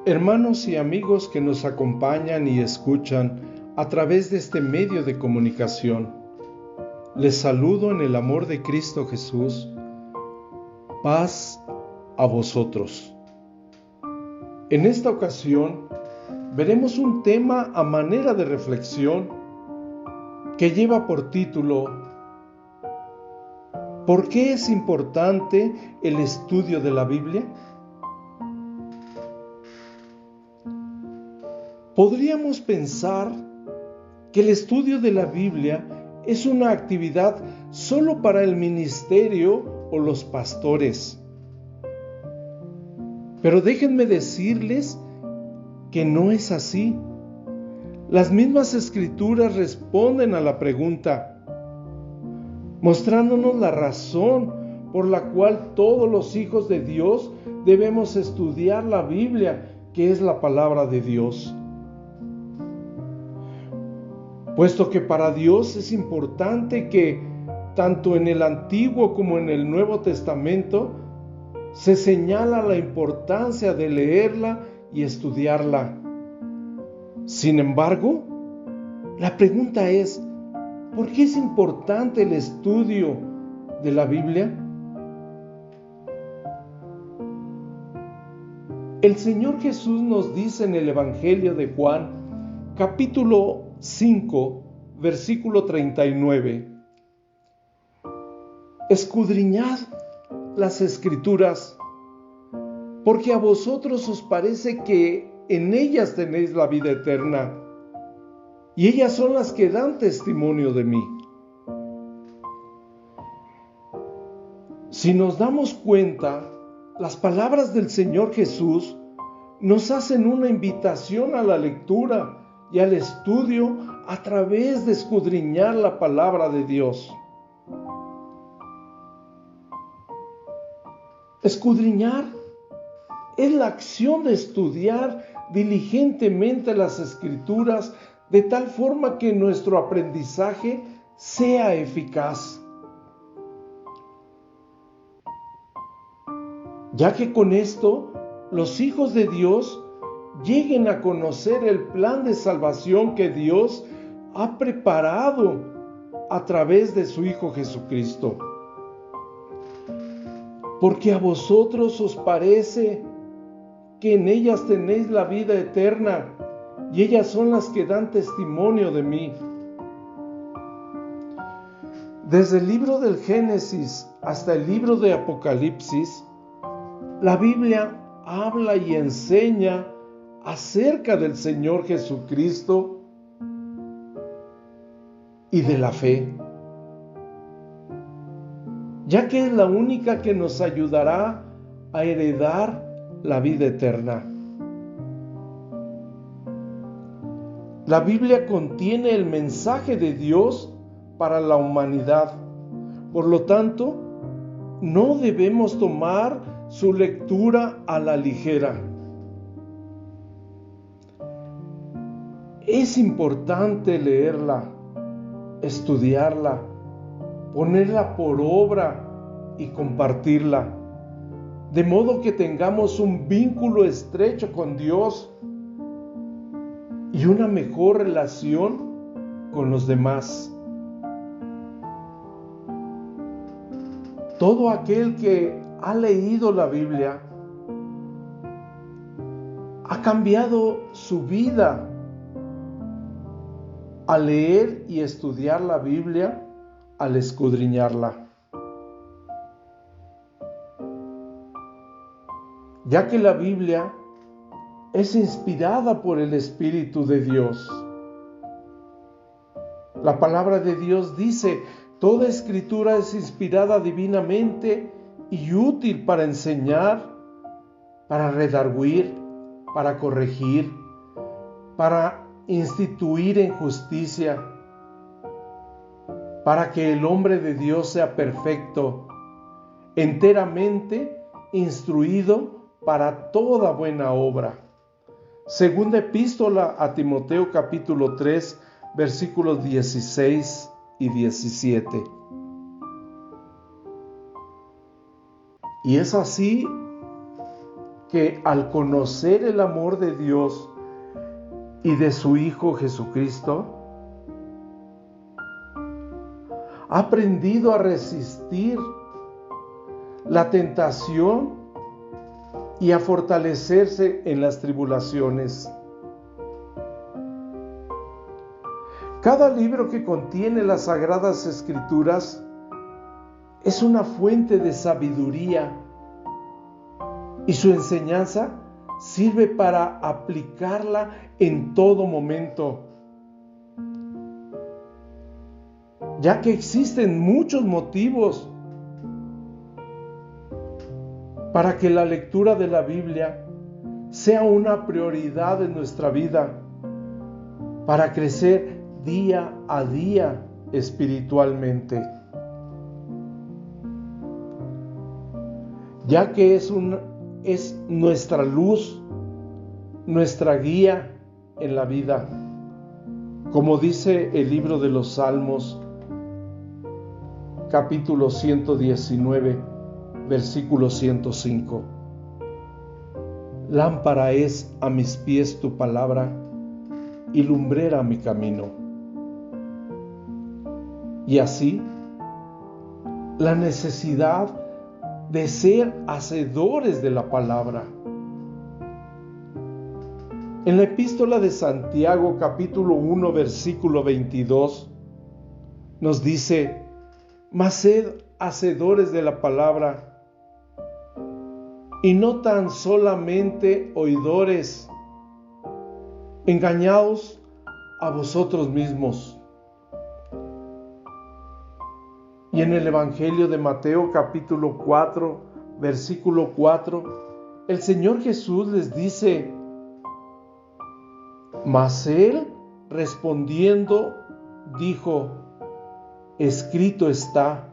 Hermanos y amigos que nos acompañan y escuchan a través de este medio de comunicación, les saludo en el amor de Cristo Jesús. Paz a vosotros. En esta ocasión veremos un tema a manera de reflexión que lleva por título ¿Por qué es importante el estudio de la Biblia? Podríamos pensar que el estudio de la Biblia es una actividad solo para el ministerio o los pastores. Pero déjenme decirles que no es así. Las mismas Escrituras responden a la pregunta, mostrándonos la razón por la cual todos los hijos de Dios debemos estudiar la Biblia, que es la palabra de Dios. Puesto que para Dios es importante que, tanto en el Antiguo como en el Nuevo Testamento, se señala la importancia de leerla y estudiarla. Sin embargo, la pregunta es, ¿por qué es importante el estudio de la Biblia? El Señor Jesús nos dice en el Evangelio de Juan, capítulo 5, versículo 39, escudriñad las Escrituras, porque a vosotros os parece que en ellas tenéis la vida eterna, y ellas son las que dan testimonio de mí. Si nos damos cuenta, las palabras del Señor Jesús nos hacen una invitación a la lectura y al estudio a través de escudriñar la palabra de Dios. Escudriñar es la acción de estudiar diligentemente las Escrituras de tal forma que nuestro aprendizaje sea eficaz. Ya que con esto los hijos de Dios lleguen a conocer el plan de salvación que Dios ha preparado a través de su Hijo Jesucristo. Porque a vosotros os parece que en ellas tenéis la vida eterna, y ellas son las que dan testimonio de mí. Desde el libro del Génesis hasta el libro de Apocalipsis, la Biblia habla y enseña acerca del Señor Jesucristo y de la fe, ya que es la única que nos ayudará a heredar la vida eterna. La Biblia contiene el mensaje de Dios para la humanidad. Por lo tanto, no debemos tomar su lectura a la ligera. Es importante leerla, estudiarla, ponerla por obra y compartirla, de modo que tengamos un vínculo estrecho con Dios y una mejor relación con los demás. Todo aquel que ha leído la Biblia ha cambiado su vida al leer y estudiar la Biblia, al escudriñarla. Ya que la Biblia es inspirada por el Espíritu de Dios. La palabra de Dios dice, toda escritura es inspirada divinamente y útil para enseñar, para redarguir, para corregir, para instituir en justicia, para que el hombre de Dios sea perfecto, enteramente instruido para toda buena obra. Segunda epístola a Timoteo capítulo 3, versículos 16 y 17. Y es así que al conocer el amor de Dios y de su Hijo Jesucristo, ha aprendido a resistir la tentación y a fortalecerse en las tribulaciones. Cada libro que contiene las Sagradas Escrituras es una fuente de sabiduría y su enseñanza sirve para aplicarla en todo momento, ya que existen muchos motivos para que la lectura de la Biblia sea una prioridad en nuestra vida, para crecer día a día espiritualmente, ya que es nuestra luz, nuestra guía en la vida, como dice el libro de los Salmos, capítulo 119, versículo 105. Lámpara es a mis pies tu palabra y lumbrera a mi camino. Y así, la necesidad de ser hacedores de la palabra. En la epístola de Santiago, capítulo 1, versículo 22, nos dice: mas sed hacedores de la palabra, y no tan solamente oidores, engañaos a vosotros mismos. Y en el Evangelio de Mateo, capítulo 4, versículo 4, el Señor Jesús les dice: mas él respondiendo dijo: escrito está,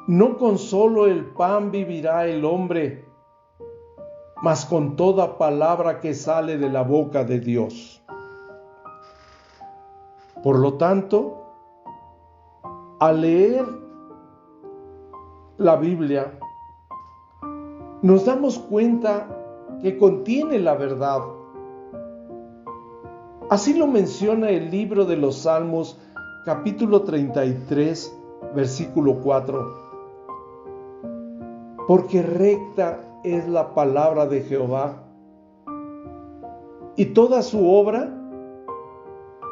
no con solo el pan vivirá el hombre, mas con toda palabra que sale de la boca de Dios. Por lo tanto, al leer la Biblia, nos damos cuenta que contiene la verdad. Así lo menciona el libro de los Salmos, capítulo 33, versículo 4. Porque recta es la palabra de Jehová, y toda su obra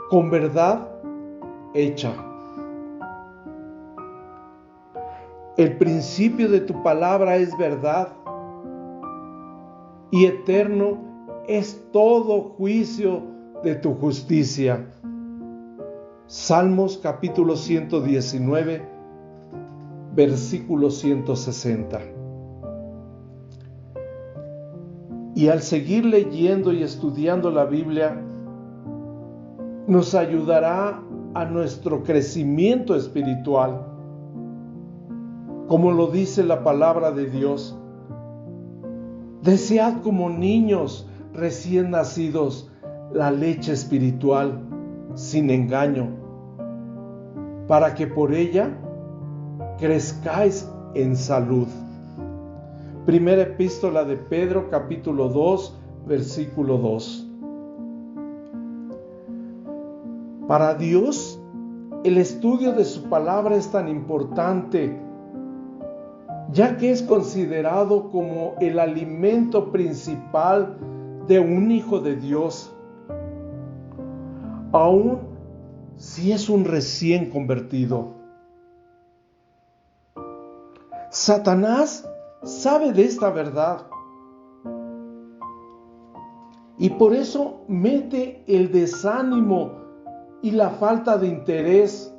con verdad hecha. El principio de tu palabra es verdad, y eterno es todo juicio de tu justicia. Salmos capítulo 119, versículo 160. Y al seguir leyendo y estudiando la Biblia, nos ayudará a nuestro crecimiento espiritual. Como lo dice la palabra de Dios: desead como niños recién nacidos la leche espiritual sin engaño, para que por ella crezcáis en salud. Primera epístola de Pedro, capítulo 2, versículo 2. Para Dios, el estudio de su palabra es tan importante, ya que es considerado como el alimento principal de un hijo de Dios, aun si es un recién convertido. Satanás sabe de esta verdad y por eso mete el desánimo y la falta de interés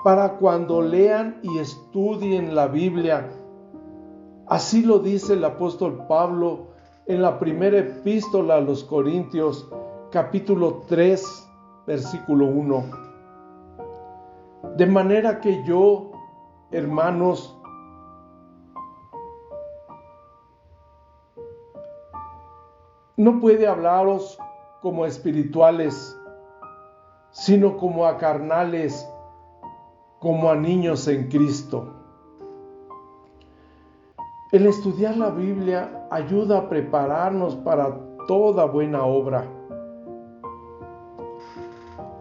para cuando lean y estudien la Biblia. Así lo dice el apóstol Pablo en la primera epístola a los Corintios, capítulo 3, versículo 1. De manera que yo, hermanos, no puedo hablaros como espirituales, sino como a carnales, como a niños en Cristo. El estudiar la Biblia ayuda a prepararnos para toda buena obra.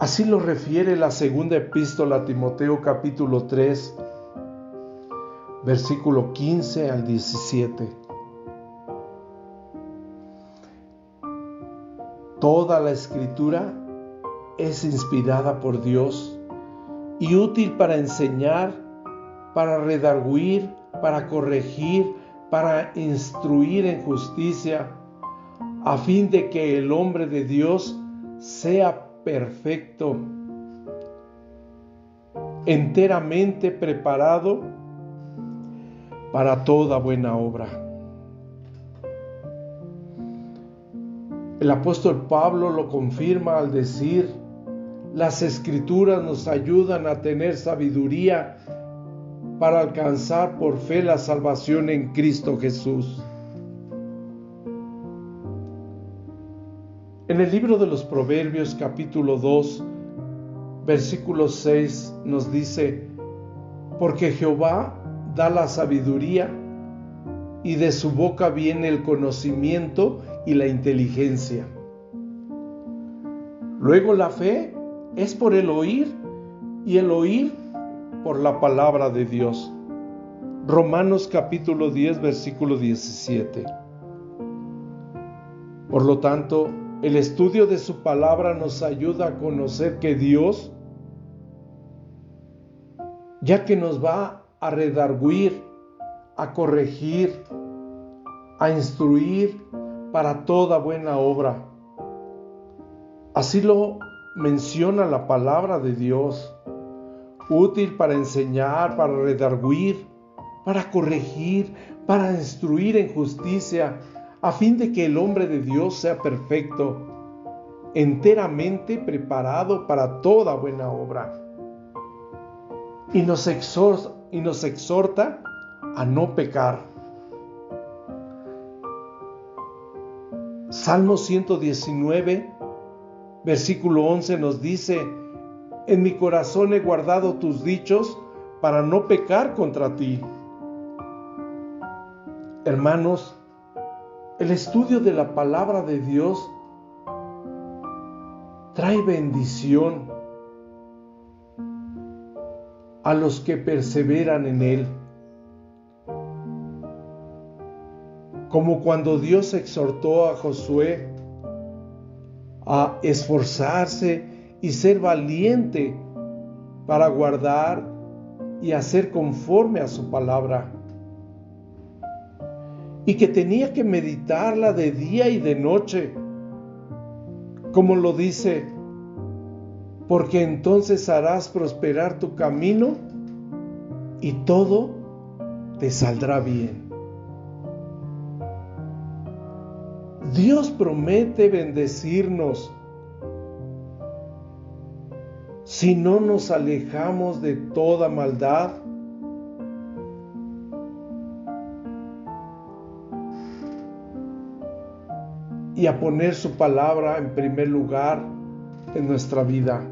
Así lo refiere la segunda epístola a Timoteo capítulo 3, versículo 15 al 17. Toda la Escritura es inspirada por Dios y útil para enseñar, para redarguir, para corregir, para instruir en justicia, a fin de que el hombre de Dios sea perfecto, enteramente preparado para toda buena obra. El apóstol Pablo lo confirma al decir: las Escrituras nos ayudan a tener sabiduría para alcanzar por fe la salvación en Cristo Jesús. En el libro de los Proverbios capítulo 2, versículo 6 nos dice: porque Jehová da la sabiduría y de su boca viene el conocimiento y la inteligencia. Luego la fe es por el oír y el oír por la palabra de Dios. Romanos capítulo 10, versículo 17. Por lo tanto, el estudio de su palabra nos ayuda a conocer que Dios, ya que nos va a redarguir, a corregir, a instruir para toda buena obra. Así lo menciona la palabra de Dios, útil para enseñar, para redarguir, para corregir, para instruir en justicia, a fin de que el hombre de Dios sea perfecto, enteramente preparado para toda buena obra. Y nos exhorta a no pecar. Salmo 119, versículo 11 nos dice: en mi corazón he guardado tus dichos para no pecar contra ti. Hermanos, el estudio de la palabra de Dios trae bendición a los que perseveran en él. Como cuando Dios exhortó a Josué a esforzarse y ser valiente para guardar y hacer conforme a su palabra, y que tenía que meditarla de día y de noche, como lo dice: porque entonces harás prosperar tu camino y todo te saldrá bien. Dios promete bendecirnos si no nos alejamos de toda maldad y a poner su palabra en primer lugar en nuestra vida.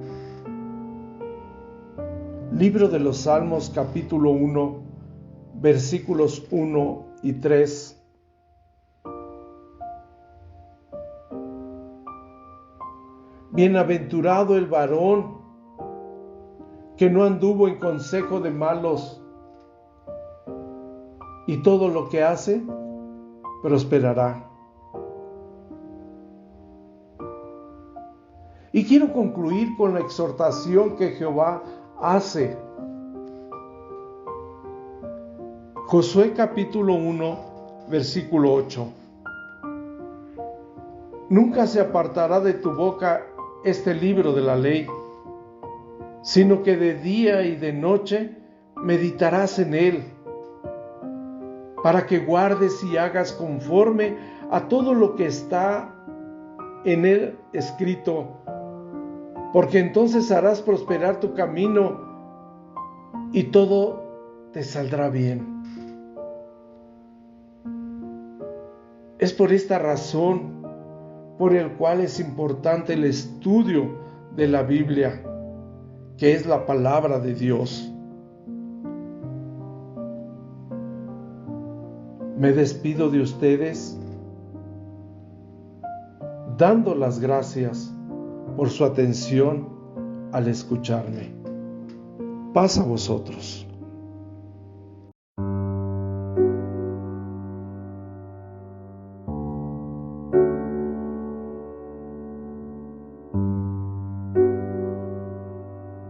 Libro de los Salmos capítulo 1, versículos 1 y 3. Bienaventurado el varón que no anduvo en consejo de malos, y todo lo que hace prosperará. Y quiero concluir con la exhortación que Jehová hace. Josué capítulo 1, versículo 8. Nunca se apartará de tu boca este libro de la ley, sino que de día y de noche meditarás en él, para que guardes y hagas conforme a todo lo que está en él escrito, porque entonces harás prosperar tu camino y todo te saldrá bien. Es por esta razón por el cual es importante el estudio de la Biblia, que es la palabra de Dios. Me despido de ustedes dando las gracias por su atención al escucharme. Paz a vosotros.